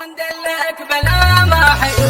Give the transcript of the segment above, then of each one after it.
وندلك بلا ما حير.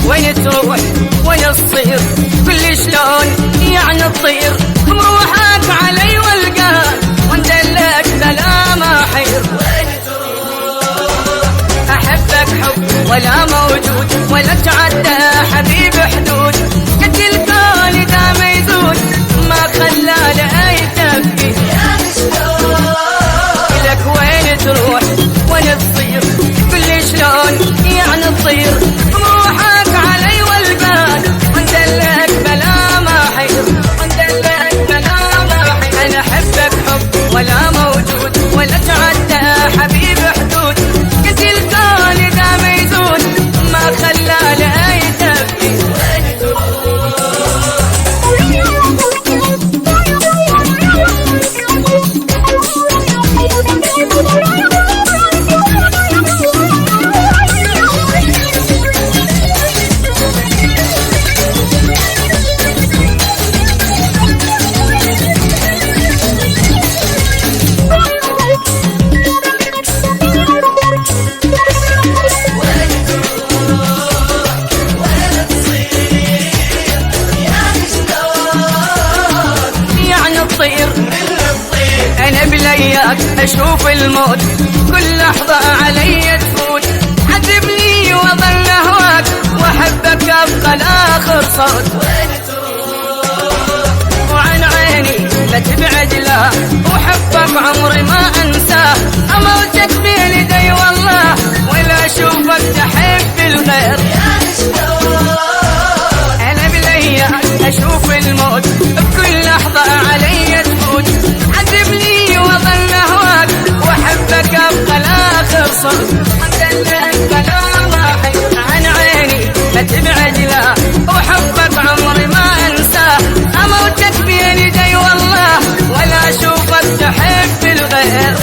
وين تروح وين تصير كل شلون يعني تطير بروحك علي والقاك وندلك بلا ما حير. وين تروح احبك حب ولا موجود ولا تعدى حبيب حدود قد الكون اذا ما يزود ما خلى لاي تفكير. يا شلون لك وين تروح وين تصير كل شلون يعني تطير بروحك علي والقاك وندلك بلا ما حير. وندلك بلا ما حير. انا احبك حب ولا موجود ولا تعدى حبيب حدود قد الكون اذا ما يزود ما خلى لاي تفكير. أنا بلياك أشوف الموت كل لحظة علي تفوت عذبني وظل أهواك وأحبك أبقى الآخر صوت. وعن عيني لا تبعد لا وحبك عمري ما أنساه أموتك بين يدي والله ولا أشوفك تحب الغير. أنا بلياك أشوف الموت بكل لحظة علي تفوت عذبني وظل أهواك وأحبك أبقى الآخر صوت. وندلك بلا ما حير. عن عيني لا تبعد لا وحبك عمري ما أنساه أموتك بين يدي والله ولا أشوفك تحب الغير.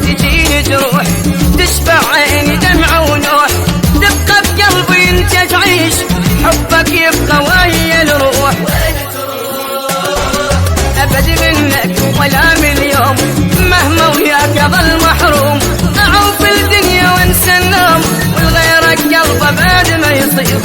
تجيني جروح تشبع عيني دمع ونوح تبقى بقلبي انت تعيش حبك يبقى ويا الروح. ابد منك ولا من اليوم مهما وياك اظل محروم اعوف الدنيا وانسى النوم والغيرك قلبه بعد ما يصير.